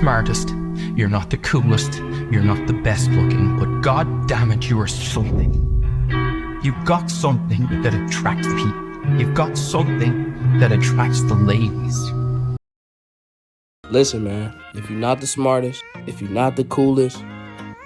smartest, you're not the coolest, you're not the best looking, but god damn it, you are something. You've got something that attracts people. You've got something that attracts the ladies. Listen, man, if you're not the smartest, if you're not the coolest,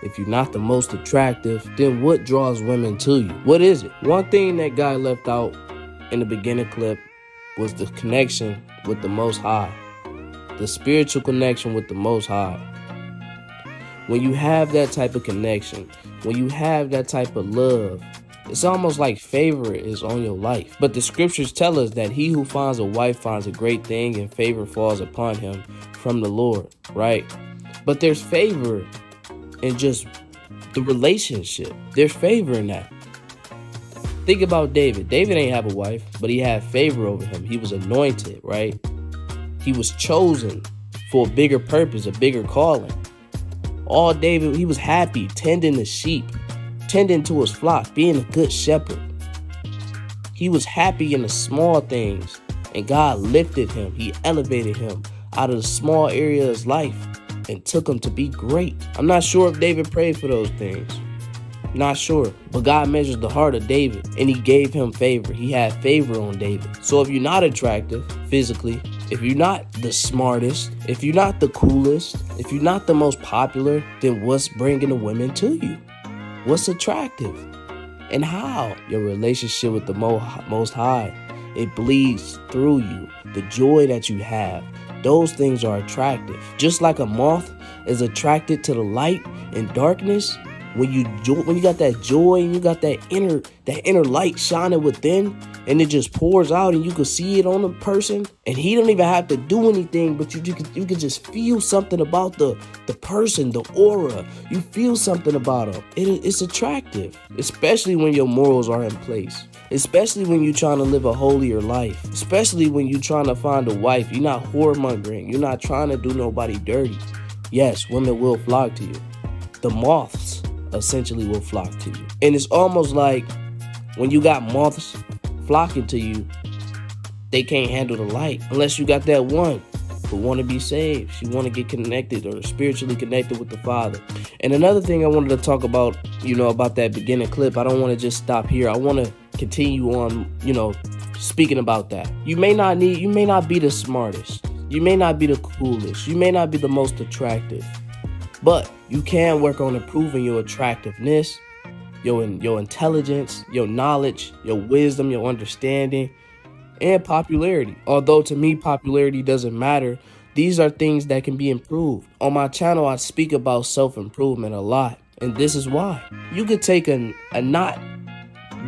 if you're not the most attractive, then what draws women to you? What is it? One thing that guy left out in the beginning clip was the connection with the Most High. The spiritual connection with the Most High. When you have that type of connection, when you have that type of love, it's almost like favor is on your life. But the scriptures tell us that he who finds a wife finds a great thing and favor falls upon him from the Lord, right? But there's favor in just the relationship. There's favor in that. Think about David. David ain't have a wife, but he had favor over him. He was anointed, right? He was chosen for a bigger purpose, a bigger calling. All David, he was happy tending the sheep, tending to his flock, being a good shepherd. He was happy in the small things, and God lifted him. He elevated him out of the small area of his life and took him to be great. I'm not sure if David prayed for those things. Not sure. But God measures the heart of David, and he gave him favor. He had favor on David. So if you're not attractive physically, if you're not the smartest, if you're not the coolest, if you're not the most popular, then what's bringing the women to you? What's attractive? And how? Your relationship with the Most High. It bleeds through you. The joy that you have. Those things are attractive. Just like a moth is attracted to the light and darkness, when you got that joy and you got that inner light shining within, and it just pours out and you can see it on the person, and he don't even have to do anything, but you can just feel something about the person, the aura. You feel something about them. It's attractive, especially when your morals are in place. Especially when you're trying to live a holier life. Especially when you're trying to find a wife. You're not whoremongering. You're not trying to do nobody dirty. Yes, women will flock to you. The moths essentially will flock to you. And it's almost like when you got moths flocking to you, they can't handle the light unless you got that one who want to be saved. She want to get connected or spiritually connected with the Father. And another thing I wanted to talk about, about that beginning clip, I don't want to just stop here. I want to continue on, speaking about that. You may not be the smartest. You may not be the coolest. You may not be the most attractive. But you can work on improving your attractiveness, your intelligence, your knowledge, your wisdom, your understanding, and popularity. Although to me, popularity doesn't matter. These are things that can be improved. On my channel, I speak about self-improvement a lot. And this is why. You could take a not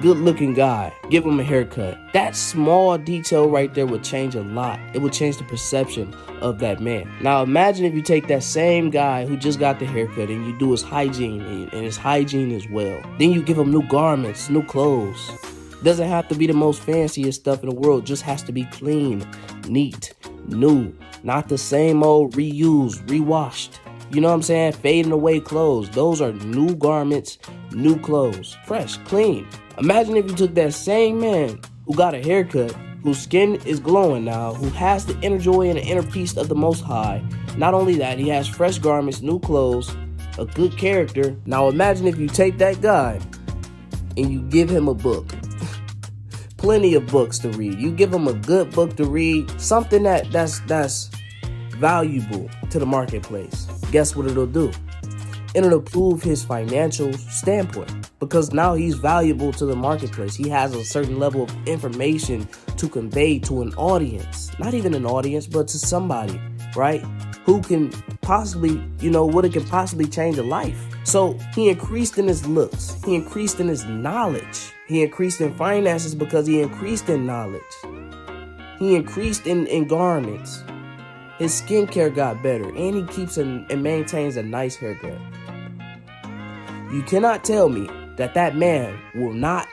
good-looking guy, give him a haircut. That small detail right there would change a lot. It would change the perception of that man. Now imagine if you take that same guy who just got the haircut and you do his hygiene and his hygiene as well. Then you give him new garments, new clothes. Doesn't have to be the most fanciest stuff in the world. Just has to be clean, neat, new. Not the same old reused, rewashed. You know what I'm saying? Fading away clothes. Those are new garments, new clothes. Fresh, clean. Imagine if you took that same man who got a haircut, whose skin is glowing now, who has the inner joy and the inner peace of the Most High. Not only that, he has fresh garments, new clothes, a good character. Now imagine if you take that guy and you give him a book. Plenty of books to read. You give him a good book to read, something that's valuable to the marketplace. Guess what it'll do? It'll improve his financial standpoint because now he's valuable to the marketplace. He has a certain level of information to convey to an audience, not even an audience, but to somebody, right? Who can possibly, what it can possibly change a life. So he increased in his looks. He increased in his knowledge. He increased in finances because he increased in knowledge. He increased in garments. His skincare got better, and he keeps and maintains a nice haircut. You cannot tell me that man will not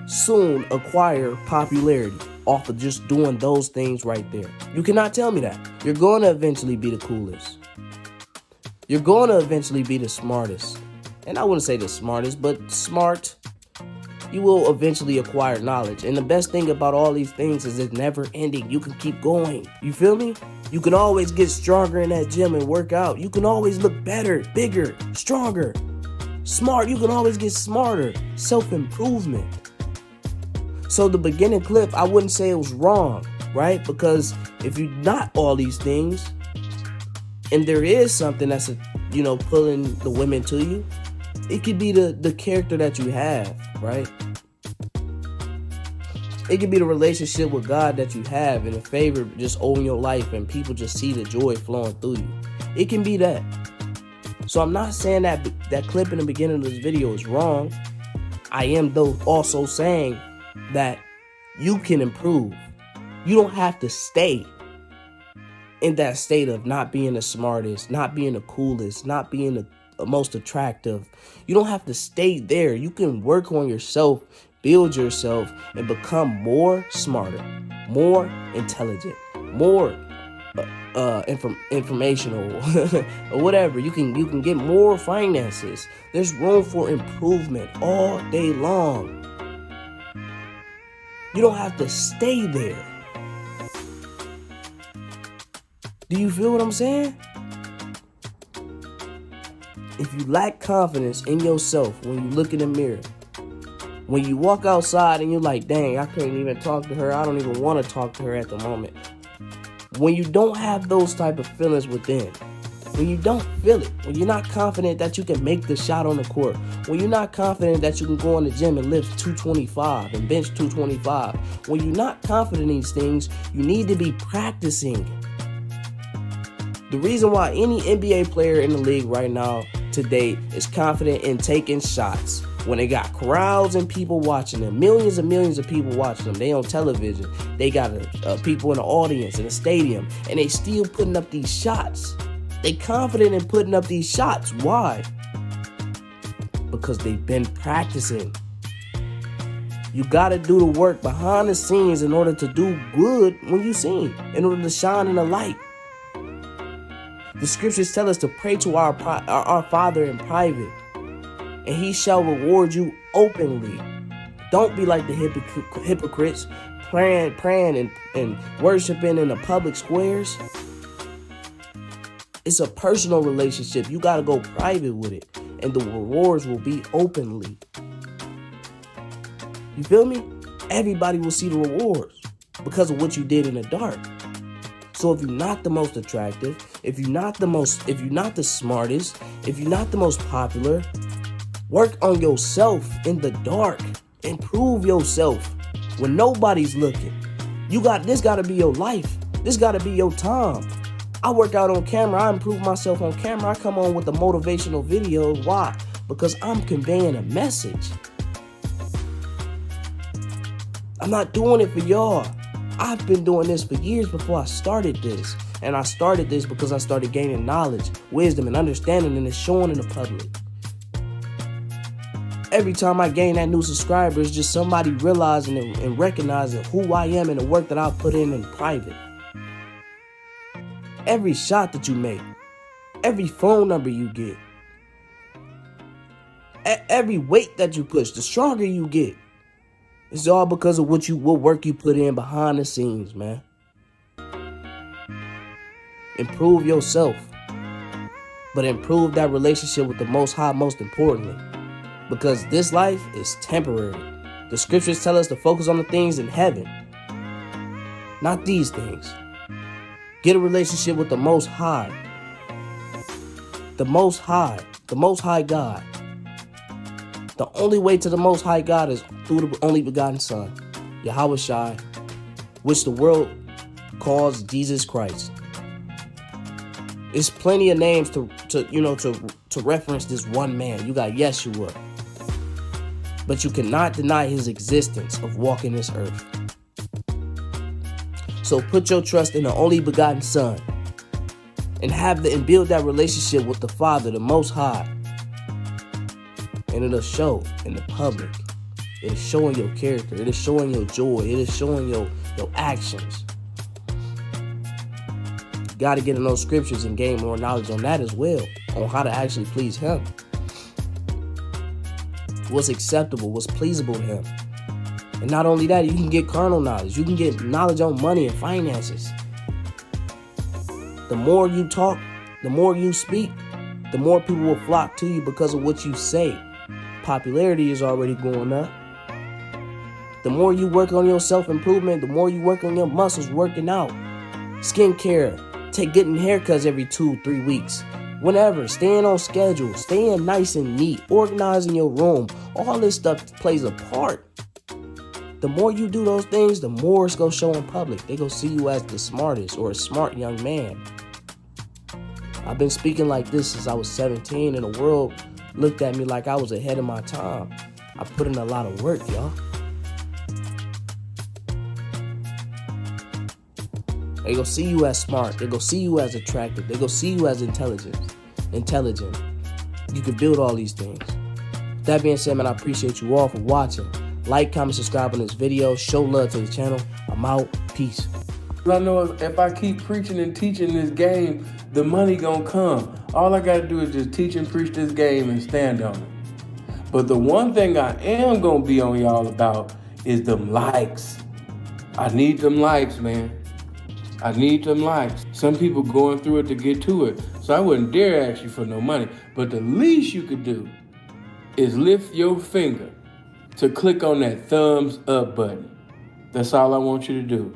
soon acquire popularity off of just doing those things right there. You cannot tell me that. You're going to eventually be the coolest. You're going to eventually be the smartest. And I wouldn't say the smartest, but smart. you will eventually acquire knowledge. And the best thing about all these things is it's never ending. You can keep going. You feel me? You can always get stronger in that gym and work out. You can always look better, bigger, stronger, smart. You can always get smarter. Self-improvement. So the beginning clip, I wouldn't say it was wrong, right? Because if you're not all these things, and there is something that's, pulling the women to you, it could be the character that you have, right? It could be the relationship with God that you have, and the favor just over your life, and people just see the joy flowing through you. It can be that. So I'm not saying that clip in the beginning of this video is wrong. I am, though, also saying that you can improve. You don't have to stay in that state of not being the smartest, not being the coolest, not being the most attractive. You don't have to stay there. You can work on yourself, build yourself, and become more smarter, more intelligent, more informational, or whatever. You can get more finances. There's room for improvement all day long. You don't have to stay there. Do you feel what I'm saying? If you lack confidence in yourself when you look in the mirror, when you walk outside and you're like, dang, I couldn't even talk to her. I don't even want to talk to her at the moment. When you don't have those type of feelings within, when you don't feel it, when you're not confident that you can make the shot on the court, when you're not confident that you can go in the gym and lift 225 and bench 225, when you're not confident in these things, you need to be practicing. The reason why any NBA player in the league right now today is confident in taking shots when they got crowds and people watching them, millions and millions of people watching them. They on television. They got people in the audience in the stadium, and they still putting up these shots. They confident in putting up these shots. Why? Because they've been practicing. You got to do the work behind the scenes in order to do good when you sing, in order to shine in the light. The scriptures tell us to pray to our Father in private, and he shall reward you openly. Don't be like the hypocrites, praying and worshiping in the public squares. It's a personal relationship. You got to go private with it, and the rewards will be openly. You feel me? Everybody will see the rewards because of what you did in the dark. So if you're not the most attractive, if you're not the smartest, if you're not the most popular, work on yourself in the dark. Improve yourself when nobody's looking. This got to be your life. This got to be your time. I work out on camera. I improve myself on camera. I come on with a motivational video. Why? Because I'm conveying a message. I'm not doing it for y'all. I've been doing this for years before I started this. And I started this because I started gaining knowledge, wisdom, and understanding, and it's showing in the public. Every time I gain that new subscriber, it's just somebody realizing and recognizing who I am and the work that I put in private. Every shot that you make, every phone number you get, every weight that you push, the stronger you get. It's all because of what work you put in behind the scenes, man. Improve yourself, but improve that relationship with the Most High most importantly, because this life is temporary. The scriptures tell us to focus on the things in heaven, not these things. Get a relationship with the Most High. The Most High God. The only way to the Most High God is through the only begotten Son, Yahweh Shai, which the world calls Jesus Christ. There's plenty of names to reference this one man. You got Yeshua, but you cannot deny his existence of walking this earth. So put your trust in the only begotten Son, and build that relationship with the Father, the Most High. And it'll show in the public. It is showing your character. It is showing your joy. It is showing your actions. You got to get in those scriptures and gain more knowledge on that as well, on how to actually please him. what's acceptable, what's pleasable to him. And not only that, you can get carnal knowledge. You can get knowledge on money and finances. The more you talk, the more you speak, the more people will flock to you because of what you say. Popularity is already going up. The more you work on your self-improvement, the more you work on your muscles, working out, skincare, getting haircuts every 2-3 weeks. Whenever, staying on schedule, staying nice and neat, organizing your room, all this stuff plays a part. The more you do those things, the more it's going to show in public. They're going to see you as the smartest or a smart young man. I've been speaking like this since I was 17, and the world looked at me like I was ahead of my time. I put in a lot of work, y'all. They gonna see you as smart. They gonna see you as attractive. They gonna see you as intelligent. You can build all these things. That being said, man, I appreciate you all for watching. Like, comment, subscribe on this video. Show love to the channel. I'm out. Peace. I know if I keep preaching and teaching this game, the money gonna come. All I gotta do is just teach and preach this game and stand on it. But the one thing I am gonna be on y'all about is them likes. I need them likes, man. I need them likes. Some people going through it to get to it. So I wouldn't dare ask you for no money. But the least you could do is lift your finger to click on that thumbs up button. That's all I want you to do.